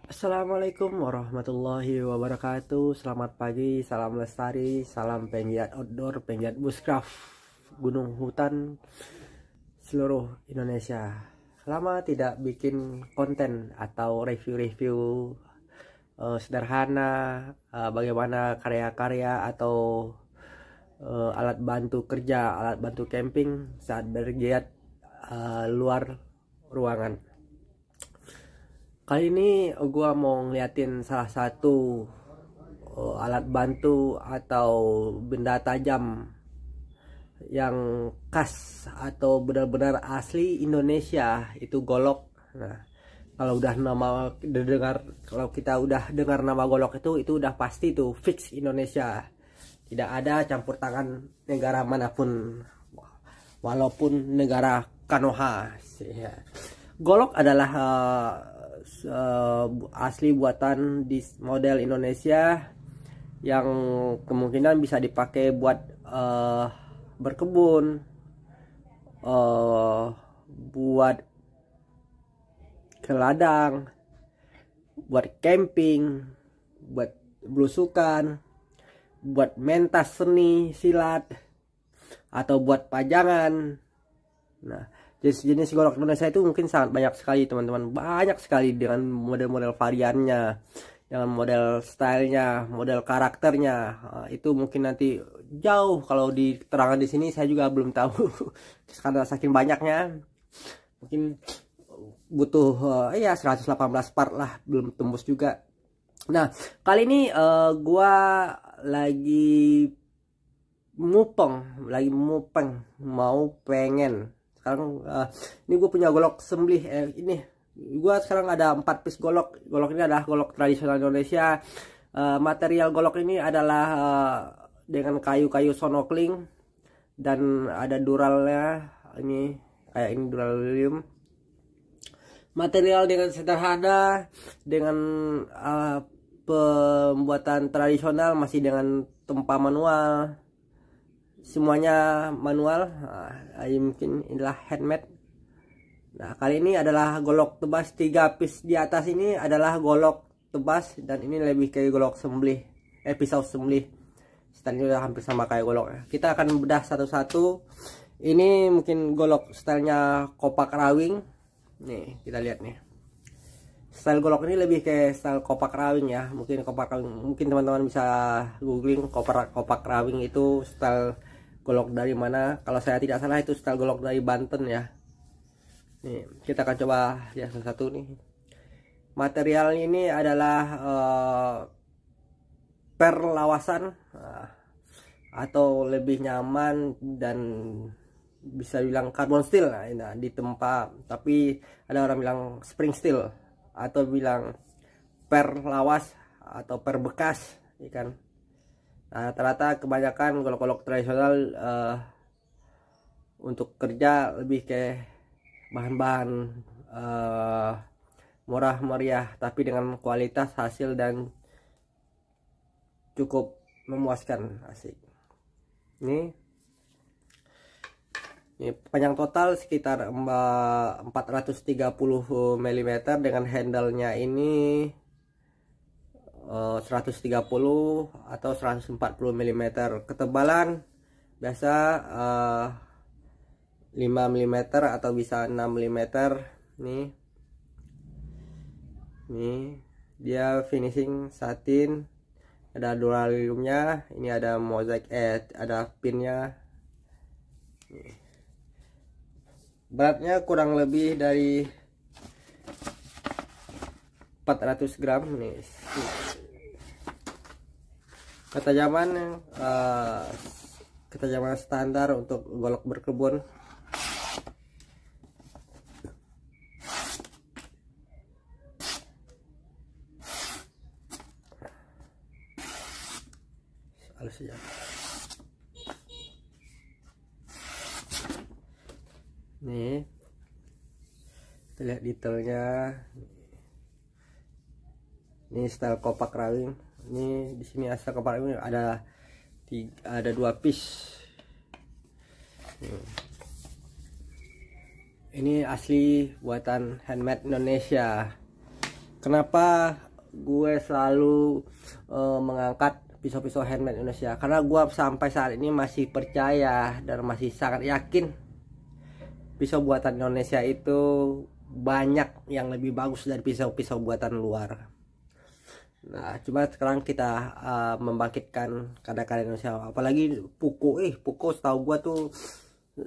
Assalamualaikum warahmatullahi wabarakatuh. Selamat pagi, salam lestari, salam penggiat outdoor, penggiat bushcraft, gunung hutan seluruh Indonesia. Lama tidak bikin konten atau review-review sederhana, bagaimana karya-karya atau alat bantu kerja, alat bantu camping saat bergiat luar ruangan. Kali ini gua mau ngeliatin salah satu alat bantu atau benda tajam yang khas atau benar-benar asli Indonesia, itu golok. Nah, kalau kita udah dengar nama golok itu udah pasti tuh fix Indonesia. Tidak ada campur tangan negara manapun, walaupun negara Kanoha. Golok adalah asli buatan di model Indonesia yang kemungkinan bisa dipakai buat berkebun, buat ke ladang, buat camping, buat belusukan, buat mentas seni silat, atau buat pajangan. Nah, jenis golok Indonesia itu mungkin sangat banyak sekali teman-teman, banyak sekali dengan model-model variannya, dengan model stylenya, model karakternya. Itu mungkin nanti jauh kalau diterangkan di sini saya juga belum tahu karena saking banyaknya. Mungkin butuh ya 118 part lah, belum tembus juga. Nah, kali ini gua lagi mupeng mau pengen sekarang. Ini gue punya golok sembelih. Ini gue sekarang ada 4 piece golok. Golok ini adalah golok tradisional Indonesia. Material golok ini adalah dengan kayu-kayu sonokling dan ada duralnya. Ini kayak ini duralium. Material dengan sederhana, dengan pembuatan tradisional, masih dengan tempa manual. Semuanya manual. Mungkin inilah handmade. Nah, kali ini adalah golok tebas 3 piece. Di atas ini adalah golok tebas dan ini lebih kayak golok sembelih, pisau sembelih. Stylenya udah hampir sama kayak golok. Kita akan bedah satu-satu. Ini mungkin golok stylenya kopak rawing. Nih, kita lihat nih. Style golok ini lebih kayak style kopak rawing ya. Mungkin kopak rawing, mungkin teman-teman bisa googling kopak rawing itu style golok dari mana. Kalau saya tidak salah itu style golok dari Banten ya. Nih, kita akan coba ya satu-satu nih. Material ini adalah perlawasan, atau lebih nyaman dan bisa bilang carbon steel. Nah, ditempa, tapi ada orang bilang spring steel atau bilang perlawas atau perbekas, ya kan. Nah, rata-rata kebanyakan golok-golok tradisional untuk kerja lebih ke bahan-bahan murah meriah, tapi dengan kualitas hasil dan cukup memuaskan. Asik. Ini panjang total sekitar 430 mm dengan handle-nya ini 130 atau 140 mm. Ketebalan biasa 5 mm atau bisa 6 mm. Nih dia finishing satin, ada duraliumnya, ini ada mozaik, ada pinnya. Beratnya kurang lebih dari 400 gram nih. Ketajaman standar untuk golok berkebun. Halus saja. Nih, kita lihat detailnya. Ini style kopak rawing. Ini di sini asal kopak rawing ada 2 piece. Ini asli buatan handmade Indonesia. Kenapa gue selalu mengangkat pisau-pisau handmade Indonesia? Karena gue sampai saat ini masih percaya dan masih sangat yakin pisau buatan Indonesia itu banyak yang lebih bagus dari pisau-pisau buatan luar. Nah, cuma sekarang kita membangkitkan karya-karya Indonesia. Apalagi Puko setahu gue tuh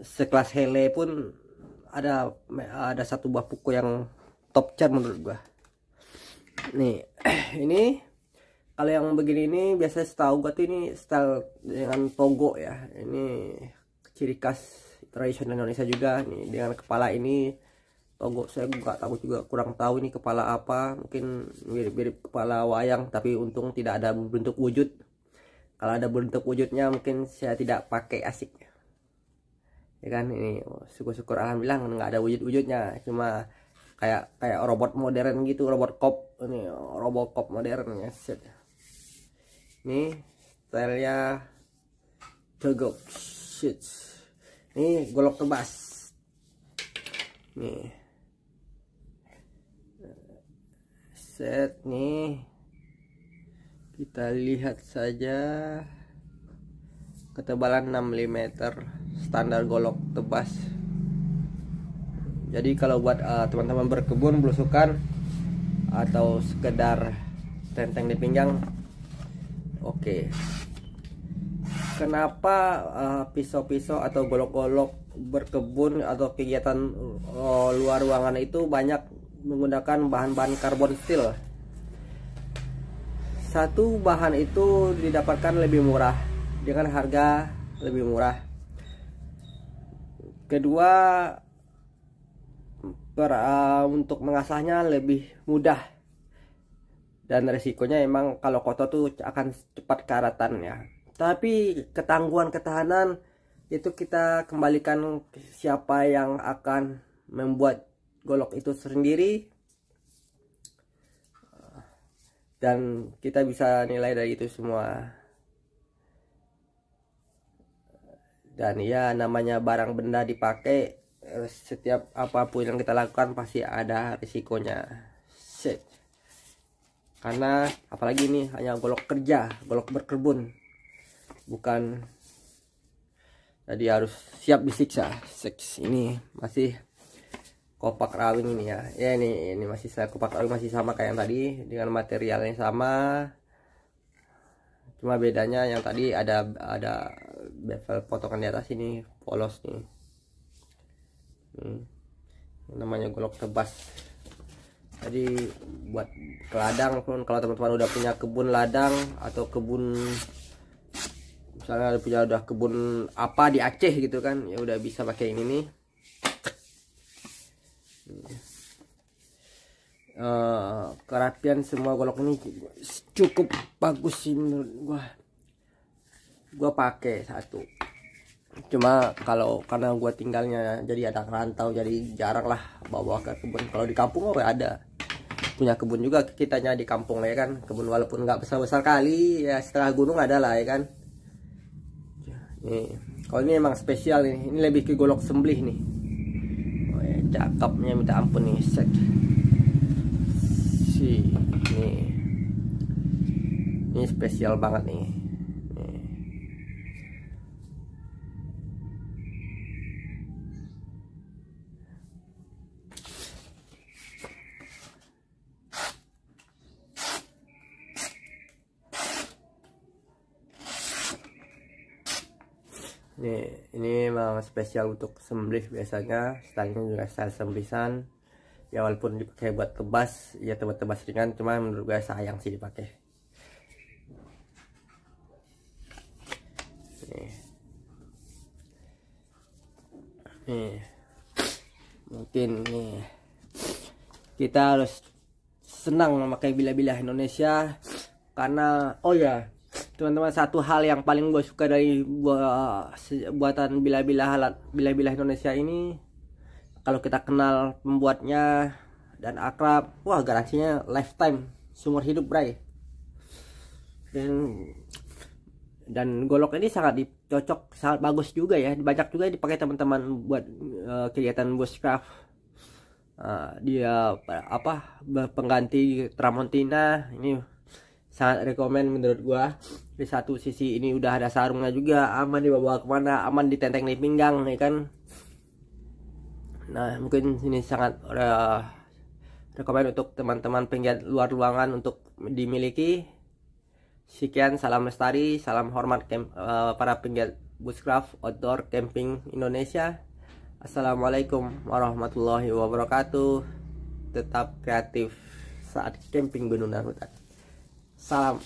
sekelas Hele pun ada satu buah Puko yang top chart menurut gue. Nih, ini kalau yang begini ini biasanya setahu gue tuh ini style dengan togo ya. Ini ciri khas tradisional Indonesia juga nih, dengan kepala ini togo. Saya nggak tahu juga, kurang tahu ini kepala apa, mungkin mirip-mirip kepala wayang, tapi untung tidak ada bentuk wujud. Kalau ada bentuk wujudnya mungkin saya tidak pakai asik ya kan. Ini syukur-syukur alhamdulillah nggak ada wujud-wujudnya, cuma kayak robot modern gitu, robot cop. Ini robot cop modern ya. Set. Ini stylenya togo shit. Ini golok tebas nih. Set nih, kita lihat saja ketebalan 6 mm standar golok tebas. Jadi kalau buat teman-teman berkebun, belusukan, atau sekedar tenteng di pinggang, oke. Kenapa pisau-pisau atau golok-golok berkebun atau kegiatan luar ruangan itu banyak menggunakan bahan-bahan karbon steel? Satu, bahan itu didapatkan lebih murah dengan harga lebih murah. Kedua, untuk mengasahnya lebih mudah, dan resikonya emang kalau kotor tuh akan cepat karatan ya. Tapi ketangguhan ketahanan itu kita kembalikan ke siapa yang akan membuat golok itu sendiri, dan kita bisa nilai dari itu semua. Dan ya, namanya barang benda dipakai, setiap apapun yang kita lakukan pasti ada risikonya. Shit. Karena apalagi ini hanya golok kerja, golok berkebun, bukan jadi harus siap disiksa. Seks ini masih kopak rawing ini ya. Ya ini masih kopak rawing, masih sama kayak yang tadi, dengan materialnya sama. Cuma bedanya yang tadi ada bevel potongan di atas, ini polos nih. Namanya golok tebas. Jadi buat ke ladang pun, kalau teman-teman udah punya kebun ladang atau kebun, misalnya udah kebun apa di Aceh gitu kan, ya udah bisa pakai ini nih. Kerapian semua golok ini cukup bagus sih menurut gua pakai satu. Cuma karena gua tinggalnya jadi ada rantau, jadi jarang lah bawa ke kebun. Kalau di kampung ada punya kebun juga kitanya di kampung lah ya kan, kebun walaupun nggak besar-besar kali ya, setelah gunung ada lah ya kan. Nih, kalau ini emang spesial ini lebih ke golok sembelih nih. Oh ya, cakepnya minta ampun nih. Set. Ini spesial banget nih. Ini memang spesial untuk sembelih, biasanya stylenya juga style sembelihan ya, walaupun dipakai buat tebas ya, tebas ringan, cuma menurut gue sayang sih dipakai. Nih mungkin nih kita harus senang memakai bilah-bilah Indonesia, karena oh ya teman-teman, satu hal yang paling gue suka dari buatan bilah-bilah Indonesia ini, kalau kita kenal pembuatnya dan akrab, wah garansinya lifetime, seumur hidup bray. Dan golok ini sangat bagus juga ya, banyak juga dipakai teman-teman buat kegiatan bushcraft. Dia pengganti Tramontina. Ini sangat rekomen menurut gua. Di satu sisi ini udah ada sarungnya juga, aman dibawa kemana, aman ditenteng di pinggang ya kan. Nah mungkin ini sangat rekomen untuk teman-teman penggiat luar ruangan untuk dimiliki. Sekian, salam lestari, salam hormat para penggiat bushcraft outdoor camping Indonesia. Assalamualaikum warahmatullahi wabarakatuh. Tetap kreatif saat camping gunung dan hutan. Salam.